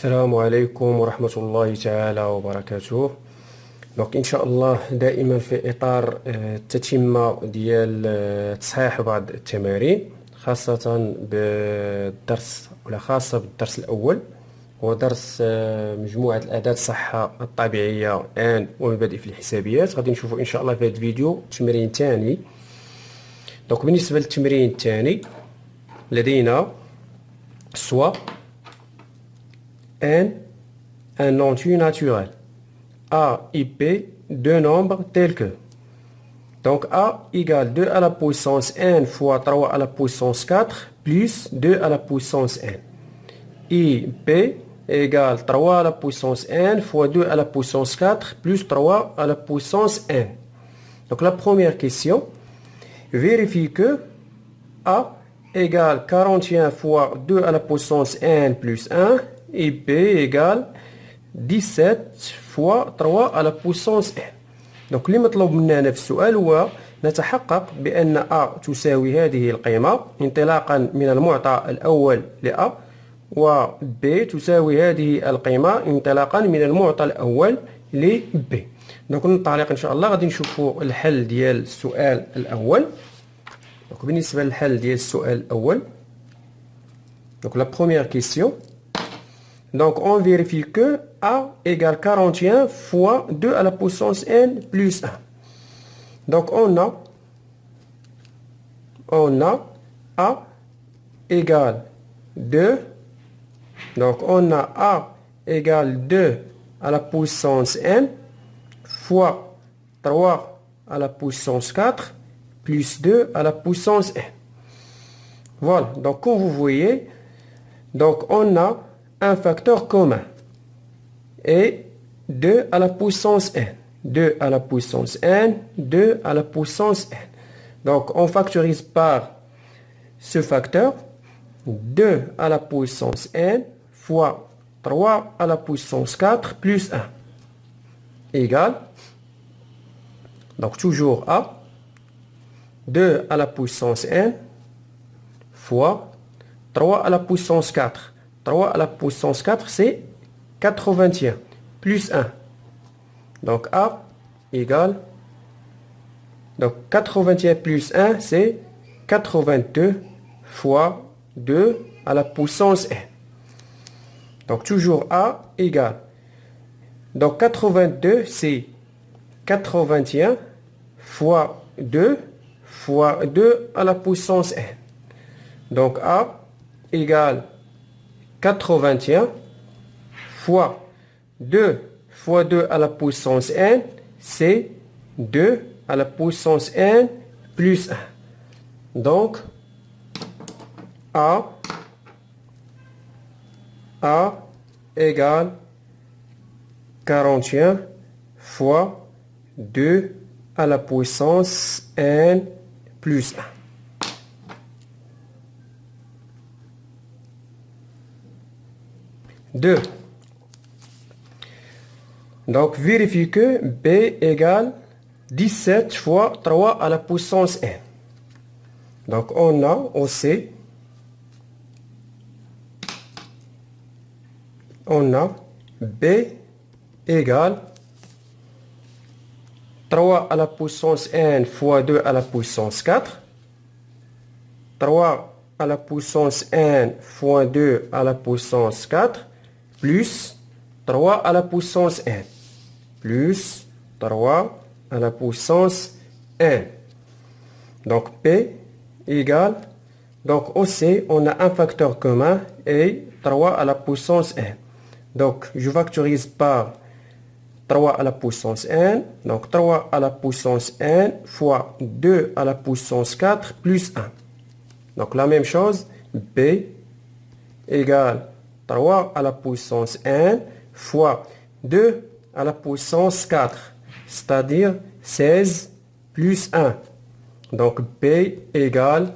السلام عليكم ورحمة الله تعالى وبركاته. دونك إن شاء الله دائما في إطار التتمة ديال تصحيح بعض التمارين، خاصة بالدرس ولا خاصة بالدرس الأول، هو درس مجموعة الأداة الصحة الطبيعية آن ومبادئ في الحسابيات. غادي نشوفوا إن شاء الله في هذا الفيديو تمرين ثاني. دونك بالنسبة للتمرين الثاني لدينا soit un entier naturel A et P, deux nombres tels que donc A égale 2 à la puissance n fois 3 à la puissance 4 plus 2 à la puissance n, et P égale 3 à la puissance n fois 2 à la puissance 4 plus 3 à la puissance n. Donc la première question, vérifie que A égale 41 fois 2 à la puissance n plus 1 et P égale 17 fois 3 à la puissance n. donc اللي مطلوب مننا في السؤال هو نتحقق بأن A تساوي هذه القيمة انطلاقا من المعطى الأول ل A، و B تساوي هذه القيمة انطلاقا من المعطى الأول ل B. دونك الطريق إن شاء الله غادي نشوفوا الحل ديال السؤال الأول. Donc, بالنسبة للحل ديال السؤال الأول، donc la première question, donc on vérifie que A égale 41 fois 2 à la puissance n plus 1. Donc on a A égale 2, donc on a A égale 2 à la puissance n fois 3 à la puissance 4 plus 2 à la puissance n. Voilà, donc comme vous voyez, donc on a un facteur commun et 2 à la puissance n. 2 à la puissance n, 2 à la puissance n. Donc on factorise par ce facteur 2 à la puissance n fois 3 à la puissance 4 plus 1 égale, donc toujours A, 2 à la puissance n fois 3 à la puissance 4. 3 à la puissance 4, c'est 81 plus 1. Donc A égale, donc 81 plus 1, c'est 82 fois 2 à la puissance n. Donc toujours A égale, donc 82, c'est 81 fois 2 fois 2 à la puissance n. Donc A égale 81 fois 2 fois 2 à la puissance n, c'est 2 à la puissance n plus 1. Donc A égale 41 fois 2 à la puissance n plus 1. Deux. Donc vérifie que B égale 17 fois 3 à la puissance n. Donc on a B égale 3 à la puissance n fois 2 à la puissance 4. 3 à la puissance n fois 2 à la puissance 4 plus 3 à la puissance n plus 3 à la puissance n. Donc P égale, donc aussi on a un facteur commun et 3 à la puissance n. Donc je factorise par 3 à la puissance n, donc 3 à la puissance n fois 2 à la puissance 4 plus 1. Donc la même chose, B égale 3 à la puissance n fois 2 à la puissance 4, c'est-à-dire 16 plus 1. Donc B égale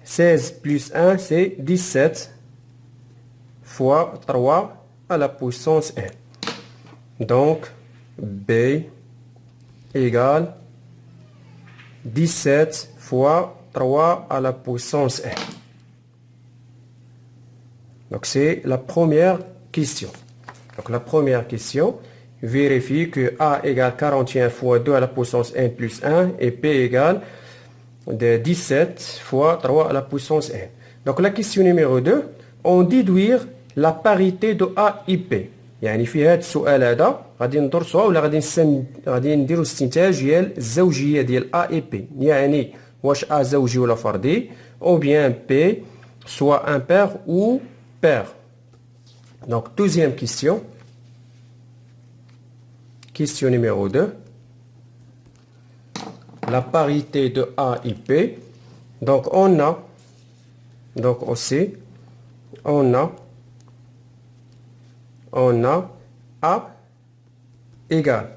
16 plus 1, c'est 17 fois 3 à la puissance n. Donc B égale 17 fois 3 à la puissance n. Donc c'est la première question. Donc la première question vérifie que A égale 41 fois 2 à la puissance n plus 1 et P égale de 17 fois 3 à la puissance n. Donc la question numéro 2, on déduire la parité de A et P. يعني في هذا السؤال هذا غادي ندرسوها ولا غادي نديروا استنتاج ديال الزوجيه ديال A et P. يعني واش A زوجي ولا فردي ou bien P soit impair ou pair. Donc deuxième question. Question numéro 2. La parité de A et P. Donc on a, donc aussi, on a A égale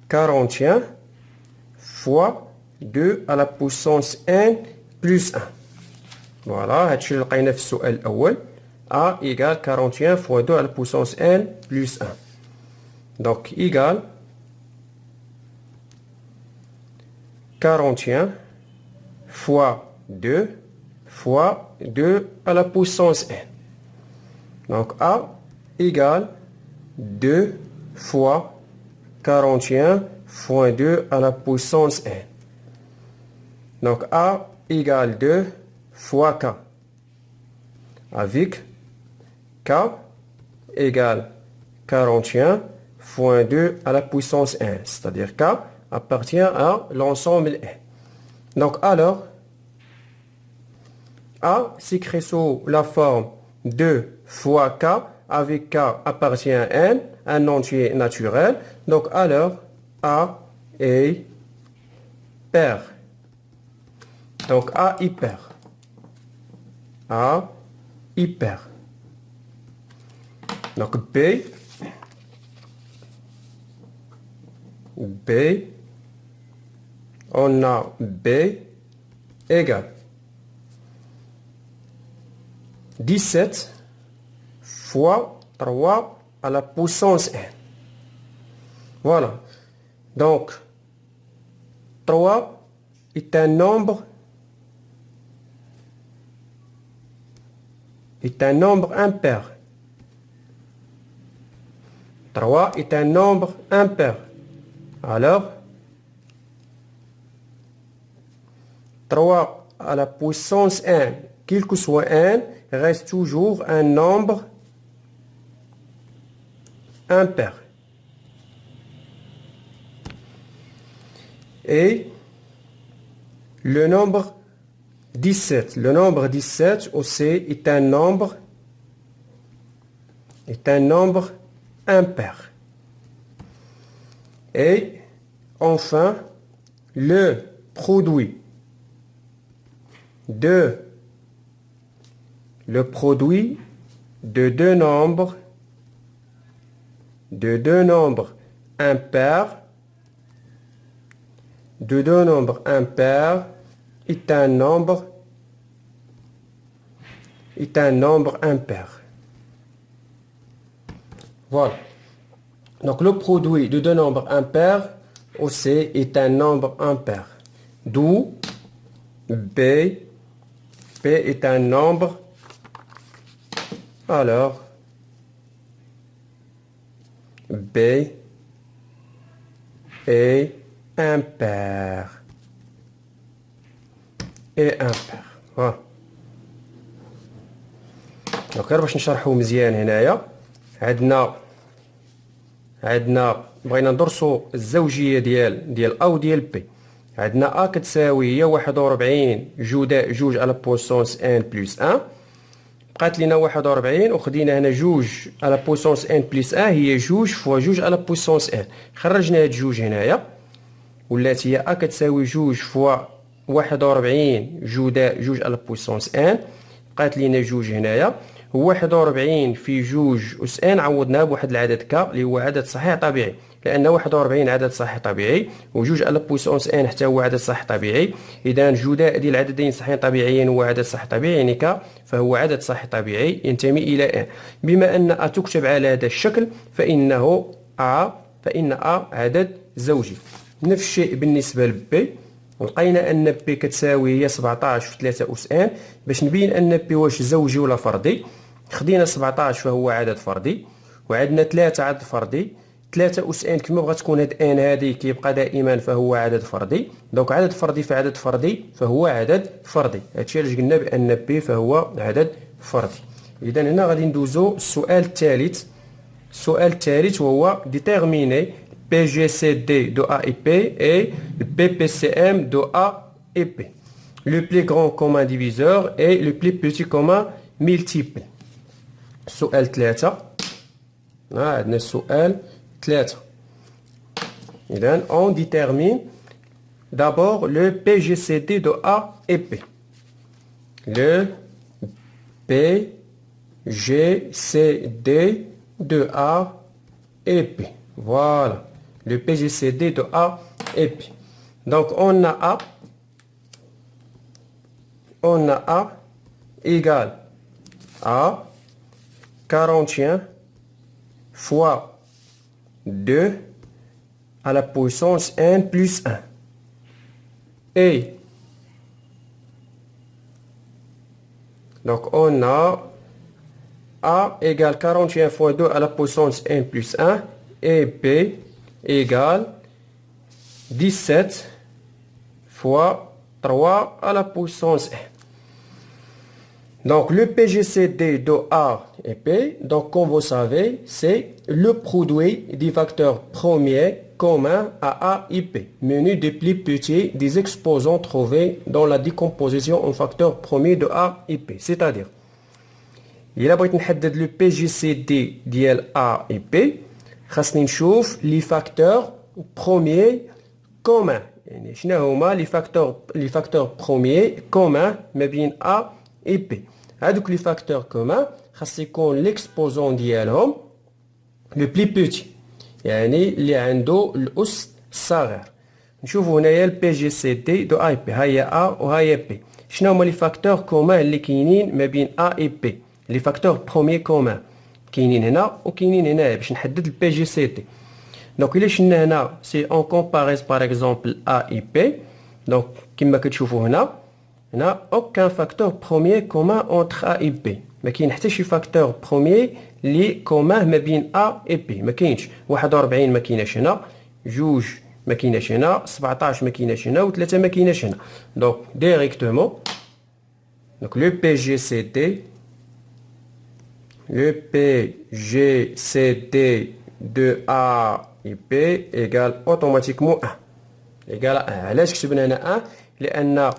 41 fois 2 à la puissance n plus 1. Voilà, هادشي اللي لقينا في السؤال الأول. A égale 41 fois 2 à la puissance n plus 1. Donc égale 41 fois 2 à la puissance n. Donc A égale 2 fois 41 fois 2 à la puissance n. Donc A égale 2 fois K. Avec K égale 41 fois 2 à la puissance n. C'est-à-dire K appartient à l'ensemble n. Donc alors, A s'écrit sous la forme 2 fois K, avec K appartient à n, un entier naturel. Donc alors, A est pair. Donc A est pair. A est pair. Donc B, on a B égale 17 fois 3 à la puissance n. Voilà. Donc, 3 est un nombre impair. 3 est un nombre impair. Alors, 3 à la puissance n, quel que soit n, reste toujours un nombre impair. Et le nombre 17 aussi est un nombre impair. Et enfin, le produit de deux nombres impairs est un nombre impair. Voilà. Donc le produit de deux nombres impairs aussi est un nombre impair. D'où B est un nombre. Alors B est impair. Voilà. دونك غير باش نشرحو مزيان هنايا عندنا بغينا ندرسو الزوجيه ديال A وديال B. عندنا A كتساوي هي 41 جوج على بويسونس n بلس 1. بقات لينا 41 وخدينا هنا جوج على بويسونس n بلس 1 هي جوج فوا جوج على بويسونس n. خرجنا هاد جوج هنايا ولات هي A كتساوي جوج فوا 41 جوج على بويسونس n. بقات لينا جوج هنايا. 41 في جوج أس ان عوضناها بواحد العدد ك اللي هو عدد صحيح طبيعي، لأن 41 عدد صحيح طبيعي وجوج على بويسونس ان حتى هو عدد صحيح طبيعي. إذا جداء ديال العددين صحيحين طبيعيين هو عدد صحيح طبيعي يعني ك، فهو عدد صحيح طبيعي ينتمي إلى ان. بما أن أ تكتب على هذا الشكل فإن أ عدد زوجي. نفس الشيء بالنسبة لبي. لقينا ان بي كتساوي هي 17 في 3 أس ان. باش نبين ان بي واش زوجي ولا فردي خدينا 17 فهو عدد فردي، وعندنا 3 عدد فردي. 3 أس ان كما بغات تكون هاد ان هادي كيبقى دائما فهو عدد فردي. دونك عدد فردي في عدد فردي فهو عدد فردي. هادشي علاش قلنا بأن بي فهو عدد فردي. إذا هنا غادي ندوزو السؤال الثالث. السؤال الثالث وهو déterminer PGCD de A et P et PPCM de A et P. Le plus grand commun diviseur et le plus petit commun multiple. السؤال 3. عندنا السؤال 3. إذن on détermine d'abord le PGCD de A et P. Le PGCD de A et P. Voilà. Le PGCD de A et P. Donc on a A. On a A égale à 41 fois 2 à la puissance n plus 1. Et donc on a A égale 41 fois 2 à la puissance n plus 1 et P égale 17 fois 3 à la puissance n. Donc le PGCD de A et P, donc comme vous savez, c'est le produit des facteurs premiers communs à A et P, menu des plus petits des exposants trouvés dans la décomposition en facteurs premiers de A et P. C'est-à-dire, il a بغيت نحدد le PGCD ديال A et P، خاصني نشوف les facteurs premiers communs. يعني شنو هما les facteurs premiers communs ما بين A et P. هادوك les facteurs communs خاص يكون l'exposant ديالهم le plus petit، يعني اللي عنده الأس الصغير. نشوفوا هنايا البي جي سي دي دو اي بي، هاهي ا وهاهي بي. شنو هما لي فاكتور كومان اللي كاينين ما بين ا اي بي؟ لي فاكتور بروميي كومان كاينين هنا وكاينين هنايا باش نحدد البي جي سي دي. دونك الا شفنا هنا سي اون كومباريز باغ اكزومبل ا اي بي، دونك كما كتشوفوا هنا اوكان فاكتور بروميي كومان اونتر ا اي بي، ما كاين حتى شي فاكتور بروميي لي كومان ما بين ا اي بي، ما كاينش. 41 ما كايناش هنا، 2 ما كايناش هنا، 17 ما كايناش هنا، و3 ما كايناش هنا. دونك ديريكتومون دونك لو بي جي سي دي دو ا اي بي ايغال اوتوماتيكمون 1 ايغال 1. علاش كتبنا هنا 1؟ لان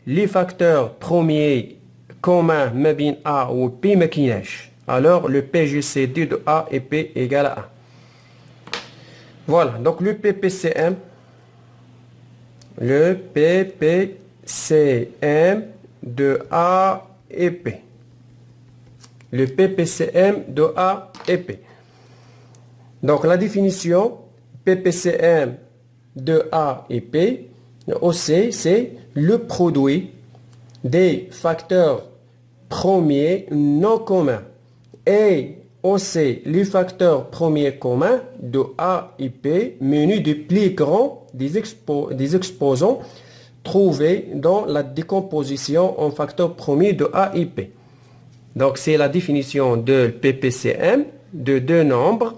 لي فاكتور بروميي كومان ما بين A ou P ما كايناش. Alors le PGCD de A et P égale à 1. Voilà, donc le PPCM de A et P. Le PPCM de A et P. Donc la définition PPCM de A et P, OC, c'est le produit des facteurs premiers non communs et aussi les facteurs premiers communs de A et P menus du plus grand des exposants trouvés dans la décomposition en facteurs premiers de A et P. Donc c'est la définition de PPCM de deux nombres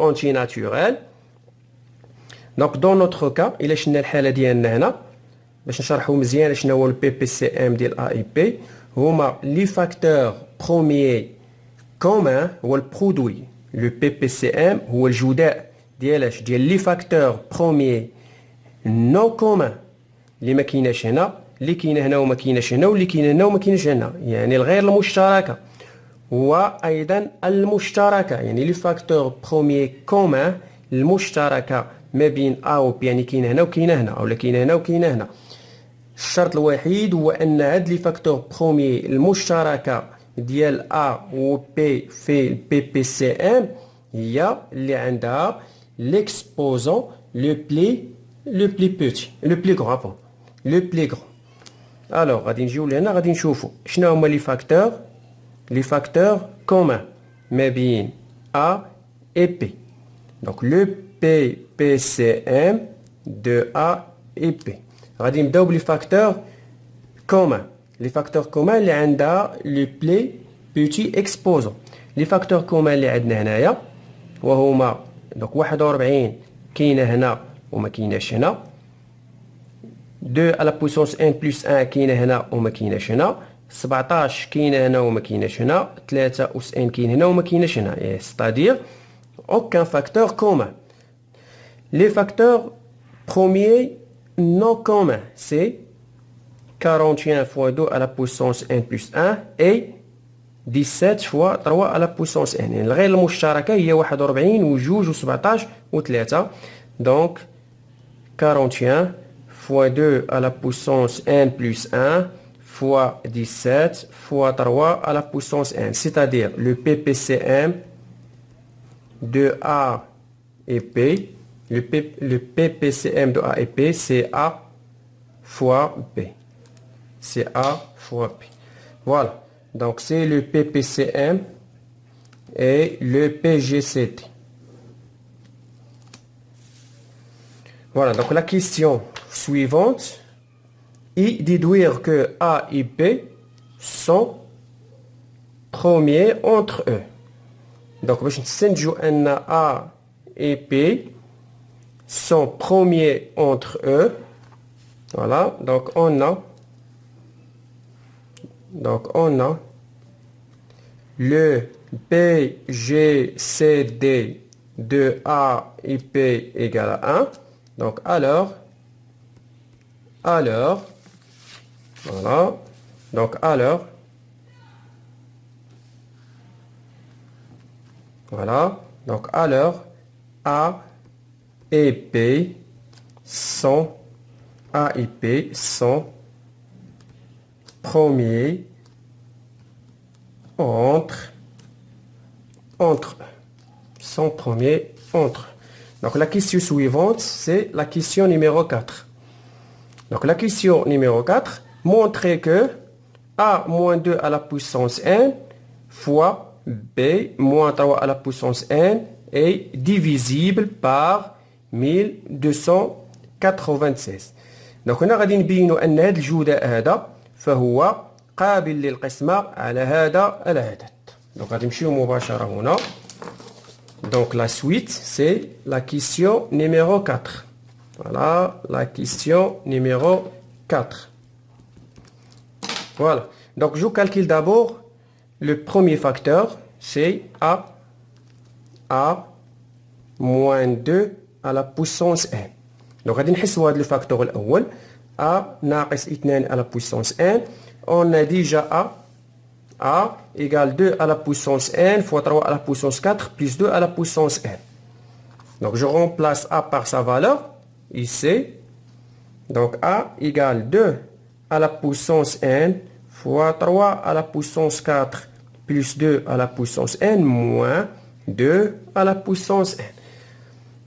antinaturels. Donc dans notre cas, il est الحالة ديالنا هنا باش نشرحوا مزيان شنو هو البي بي سي ام ديال ا اي بي. هما لي فاكتور بروميي كومان، هو البرودوي. لو بي بي سي ام هو الجداء ديال لي فاكتور بروميي نو كومان اللي ما كايناش هنا، اللي كاينه هنا وما كايناش هنا، واللي كاينه هنا وما كاينش هنا، يعني الغير المشتركه. وايضا المشتركه، يعني لي فاكتور بروميي كومان المشتركه ما بين ا و بي، يعني كاينه هنا وكاينه هنا، اولا كاينه هنا وكاينه هنا. الشرط الوحيد هو ان هاد لي فاكتور بروميي المشتركه ديال ا و بي في البي بي سي ام هي اللي عندها ليكسبوزون لو بلي بوتي، لو بلي غران، لو بلي غران. الوغ غادي نجيو لهنا غادي نشوفوا شنو هما لي فاكتور كومان ما بين ا اي بي. دونك لو بي بي سي ام دو ا اي بي. غادي نبداو بلي فاكتور كومان. لي فاكتور كومان اللي عندها لو بلي بوتي اكسبوزون. لي فاكتور كومان اللي عندنا هنايا وهما دونك 41 كاينه هنا وما كايناش هنا، 2 على بويسونس ان بلس 1 كاينه هنا وما كايناش هنا، 17 كاينه هنا وما كايناش هنا، 73 كاين هنا وما كايناش هنا، c'est-à-dire aucun facteur commun. Les facteurs premiers non communs, c'est 41 fois 2 à la puissance n plus 1 et 17 fois 3 à la puissance n. يعني الغير المشتركة هي 41 و 2 و 17 و 3. Donc 41 fois 2 à la puissance n plus 1 fois 17 fois 3 à la puissance n. C'est-à-dire le PPCM de A et P, le PPCM de A et P, c'est A fois P. C'est A fois P. Voilà. Donc c'est le PPCM et le PGCT. Voilà, donc la question suivante est déduire que A et B sont premiers entre eux. Donc, A et B sont premiers entre eux. Voilà, donc on a le PGCD de A et B égale à 1. Donc alors, voilà, donc alors, voilà, donc alors A et B sont premiers sont premiers entre. Donc la question suivante, c'est la question numéro 4. Donc la question numéro 4, montrer que A moins 2 à la puissance n fois B moins 3 à la puissance n est divisible par 1296. Donc هنا غادي نبينوا أن هذا الجداء هذا فهو قابل للقسمة على هذا العدد. Donc غادي نمشيو مباشرة هنا. Donc la suite, c'est la question numéro 4. Voilà, la question numéro 4. Voilà. Donc je calcule d'abord le premier facteur, c'est A moins 2 à la puissance n. Donc غادي نحسبوا هذا الفاكتور الأول A ناقص 2 à la puissance n. On a déjà A égale 2 à la puissance n fois 3 à la puissance 4 plus 2 à la puissance n. Donc je remplace A par sa valeur ici. Donc A égale 2 à la puissance n fois 3 à la puissance 4 plus 2 à la puissance n moins 2 à la puissance n.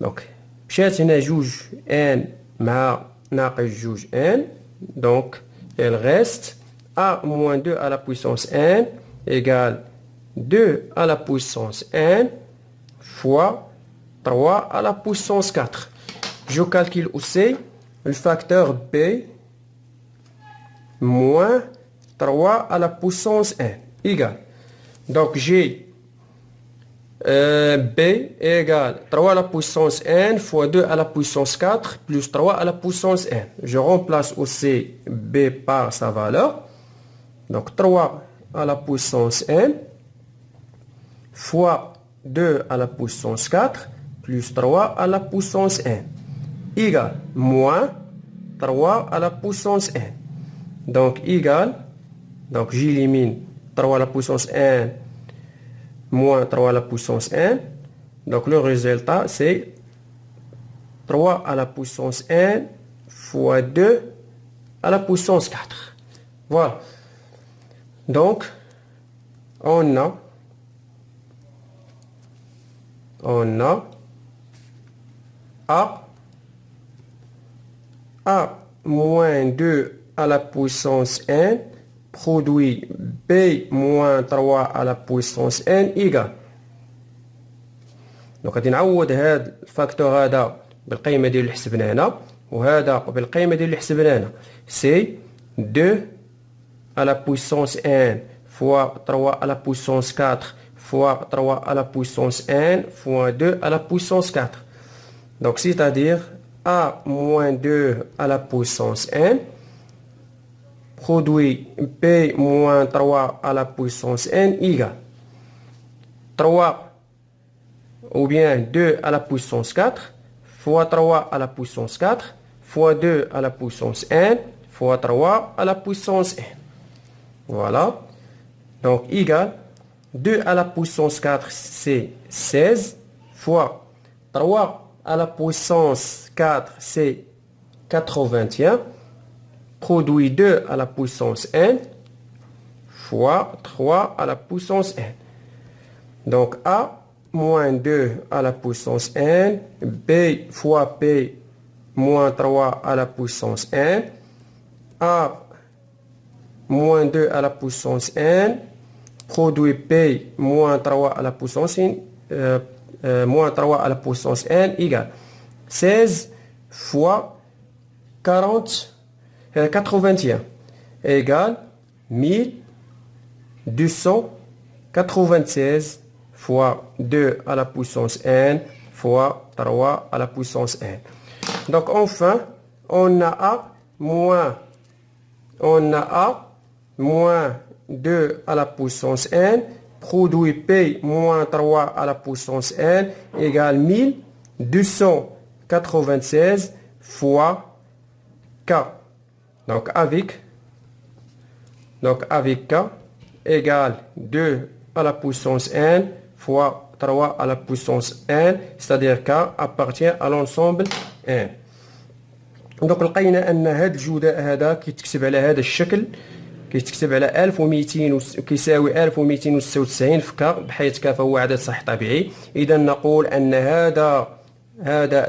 Donc مشات هنا جوج n مع ناقص جوج n. Donc il reste A moins 2 à la puissance n égale 2 à la puissance n fois 3 à la puissance 4. Je calcule aussi le facteur B moins 3 à la puissance n égale. Donc j'ai B égale 3 à la puissance n fois 2 à la puissance 4 plus 3 à la puissance n. Je remplace aussi B par sa valeur. Donc 3 à la puissance n fois 2 à la puissance 4 plus 3 à la puissance n égale moins 3 à la puissance n. Donc égale, donc j'élimine 3 à la puissance n moins 3 à la puissance n. Donc le résultat c'est 3 à la puissance n fois 2 à la puissance 4. Voilà. Donc, on a A moins 2 à la puissance n produit B moins 3 à la puissance n égale. Donc غادي نعوض هذا الفاكتور هذا بالقيمة ديالو اللي حسبنا هنا وهذا بالقيمة ديالو اللي حسبنا هنا. سي 2 à la puissance n fois 3 à la puissance 4 fois 3 à la puissance n fois 2 à la puissance 4. Donc, c'est-à-dire a moins 2 à la puissance n produit p moins 3 à la puissance n égale 3 ou bien 2 à la puissance 4 fois 3 à la puissance 4 fois 2 à la puissance n fois 3 à la puissance n. Voilà. Donc, égal 2 à la puissance 4, c'est 16 fois 3 à la puissance 4, c'est 81. Produit 2 à la puissance n fois 3 à la puissance n. Donc, a moins 2 à la puissance n, b fois p moins 3 à la puissance n, a moins 2 à la puissance n, produit p moins 3 à la puissance n, moins 3 à la puissance n égale 16 fois 81 égale 1296 fois 2 à la puissance n fois 3 à la puissance n. Donc enfin, on a a moins 2 à la puissance n, produit p moins 3 à la puissance n égale 1296 fois k. Donc avec k égale 2 à la puissance n fois 3 à la puissance n, c'est-à-dire k appartient à l'ensemble n. Donc لقينا ان هذا الجداء هذا كيتكتب على هذا الشكل، كيتكتب على 1200 كيساوي 1296 في ك، بحيث ك فهو عدد صحيح طبيعي. اذا نقول ان هذا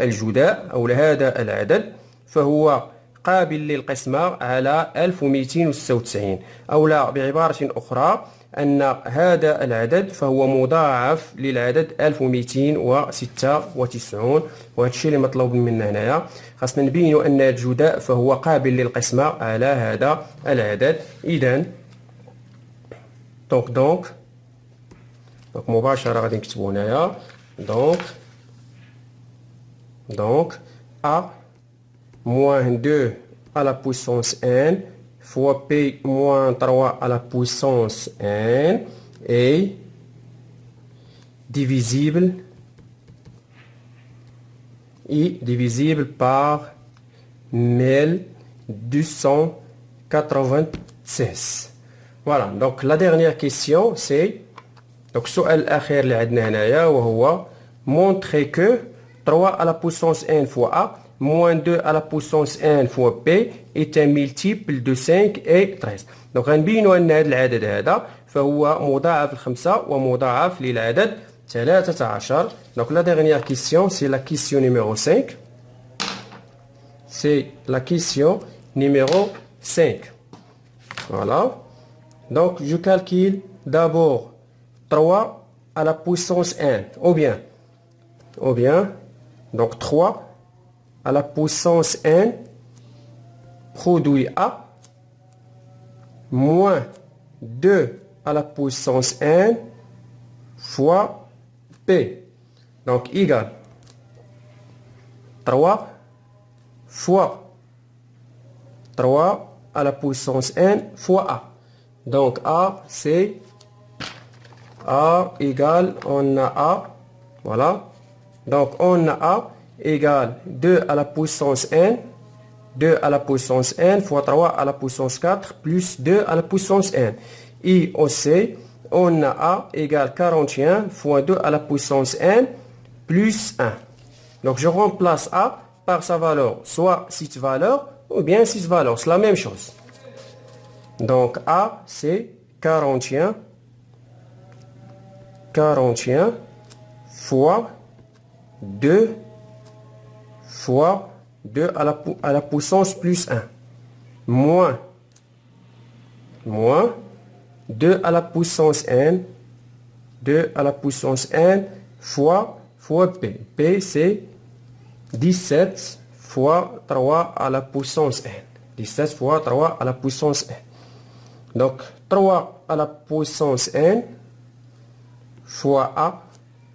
الجداء او هذا العدد فهو قابل للقسمة على 1296، أو لا بعبارة أخرى أن هذا العدد فهو مضاعف للعدد 1296، وهذا الشيء اللي مطلوب منا هنايا. خاصنا نبينوا أن الجداء فهو قابل للقسمة على هذا العدد. إذن دونك مباشرة غادي نكتبو هنايا دونك A moins 2 à la puissance n fois p moins 3 à la puissance n est divisible par 1296. Voilà, donc la dernière question c'est donc السؤال الأخير اللي عندنا هنايا وهو montrer que 3 à la puissance n fois a moins 2 à la puissance n fois p est un multiple de 5 et 13. Donc غنبينوا أن هذا العدد هذا فهو مضاعف الخمسة ومضاعف للعدد 13. Donc la dernière question c'est la question numéro 5. C'est la question numéro 5. Voilà. Donc je calcule d'abord 3 à la puissance n ou bien donc 3 à la puissance n produit A moins 2 à la puissance n fois P. Donc égale 3 fois 3 à la puissance n fois A. Donc A c'est A égale, on a A, voilà. Donc on a A égale 2 à la puissance n, 2 à la puissance n fois 3 à la puissance 4 plus 2 à la puissance n. Et aussi, on a A égale 41 fois 2 à la puissance n plus 1. Donc je remplace A par sa valeur, soit cette valeur ou bien cette valeur, c'est la même chose. Donc A c'est 41 fois 2 à la puissance plus 1 moins 2 à la puissance n, 2 à la puissance n fois P. P c'est 17 fois 3 à la puissance n. 17 fois 3 à la puissance n. Donc 3 à la puissance n fois A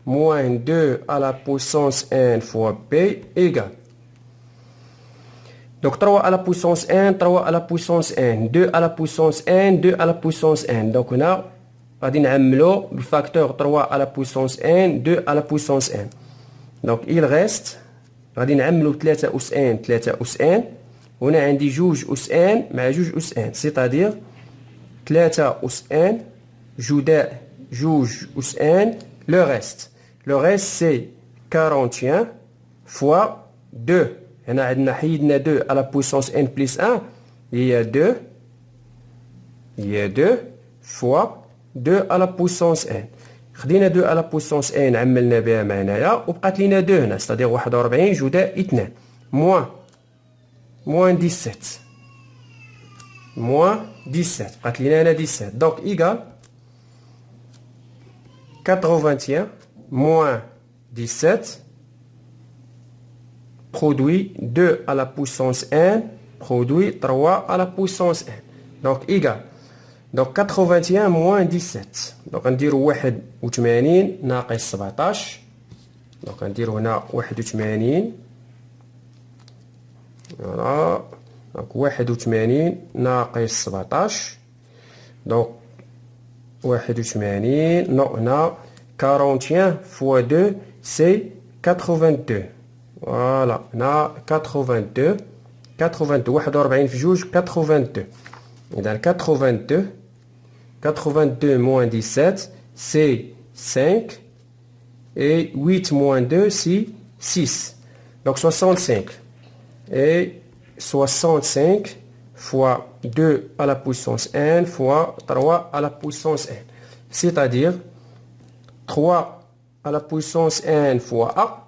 moins 2 à la puissance n fois P égale. Donc 3 à la puissance n, 3 à la puissance n, 2 à la puissance n, 2 à la puissance n. Donc on a غادي نعملو بالفاكتور 3 à la puissance n, 2 à la puissance n. Donc il reste غادي نعملو 3 أس n 3 أس n. هنا عندي جوج أس n مع جوج أس n. c'est-à-dire 3 أس n جداء جوج أس n. Le reste c'est 41 fois 2. هنا عندنا حيدنا 2 à la puissance n plus 1. Il y a 2 fois 2 à la puissance n. خدينا 2 à la puissance n عملنا بها معناها وبقات لينا 2 هنا c'est-à-dire 41 جداء 2 moins 17 بقات لينا هنا 17 donc égal 81 moins 17 produit 2 à la puissance n produit 3 à la puissance n donc égal donc 81 moins 17 donc نديرو 81 ناقص 17 donc نديرو هنا 81 voilà donc 81 ناقص 17 donc 81 non هنا 41 fois 2 c'est 82 voilà هنا 82 41 في جوج 82 إذا 82 moins 17 c'est 5 et 8 moins 2 c'est 6 donc 65 et 65 fois 2 à la puissance n fois 3 à la puissance n c'est-à-dire 3 à la puissance n fois A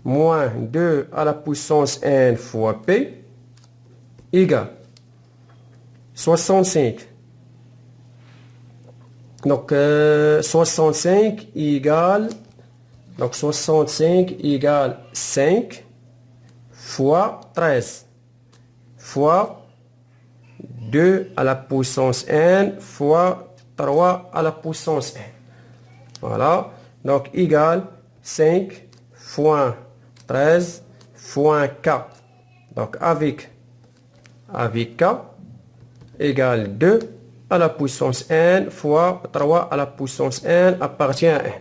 moins 2 à la puissance n fois P égale 65 donc 65 égale 5 fois 13 fois 2 à la puissance n fois 3 à la puissance n. Voilà. Donc égale 5 fois 13 fois k. Donc avec k égale 2 à la puissance n fois 3 à la puissance n appartient à n.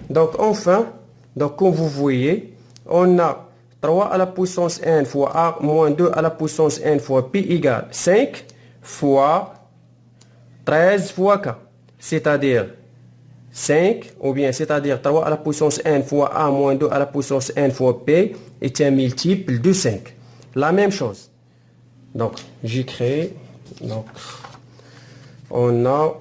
Donc enfin, donc comme vous voyez, on a 3 à la puissance n fois a moins 2 à la puissance n fois pi égale 5 fois 13 fois k. C'est-à-dire 5, ou bien c'est-à-dire 3 à la puissance n fois a moins 2 à la puissance n fois p est un multiple de 5. La même chose. Donc j'écris, donc on a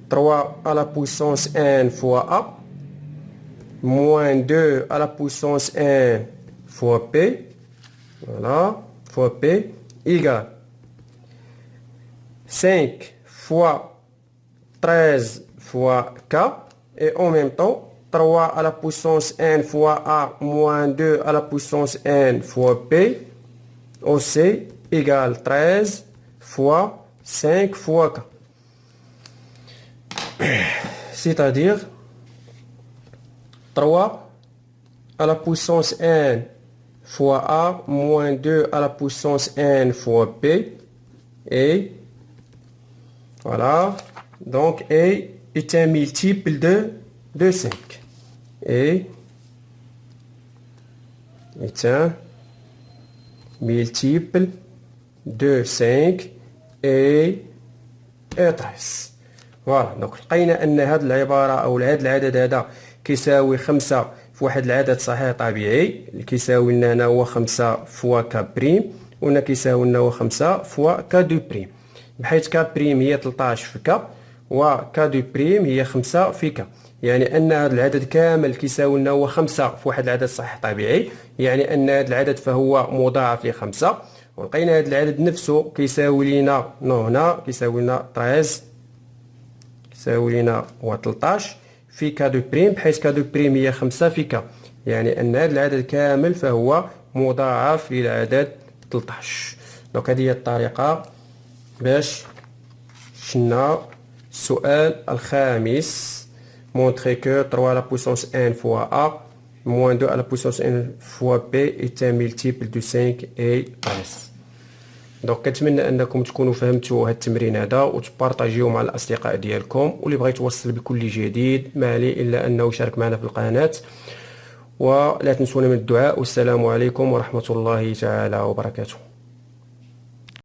3 à la puissance n fois a moins 2 à la puissance n fois p, voilà, fois p, égale 5 fois 13 fois k, et en même temps 3 à la puissance n fois a moins 2 à la puissance n fois p, aussi égale 13 fois 5 fois k. C'est-à-dire 3 à la puissance n fois a moins 2 à la puissance n fois p et voilà, donc et est un multiple de 5 et est un multiple de 5 et 13. فوالا دونك لقينا ان هاد العباره او هاد العدد هذا كيساوي 5 في واحد العدد صحيح طبيعي اللي كيساوي لنا هنا هو 5 فوا ك بريم، وهنا كيساوي لنا هو 5 فوا ك دو بريم، بحيث ك بريم هي 13 في ك و ك دو بريم هي 5 في ك، يعني ان هذا العدد كامل كيساوي لنا هو 5 في واحد العدد صحيح طبيعي، يعني ان هذا العدد فهو مضاعف ل5، ولقينا هذا العدد نفسه كيساوي لنا هنا كيساوي لنا 13 يساوي لنا هو 13 في ك دو بريم، بحيث ك دو بريم هي 5 في ك، يعني ان هذا العدد كامل فهو مضاعف للعدد 13. دونك هذه هي الطريقة باش شلنا السؤال الخامس. montrer que 3 à la puissance n fois a moins 2 à la puissance n fois b est un multiple de 5 et s. دونك كنتمنى انكم تكونوا فهمتوا هذا التمرين هذا وتبارطاجيوه مع الاصدقاء ديالكم، واللي بغى يتوصل بكل جديد ما عليه الا انه يشارك معنا في القناه. ولا تنسونا من الدعاء، والسلام عليكم ورحمه الله تعالى وبركاته.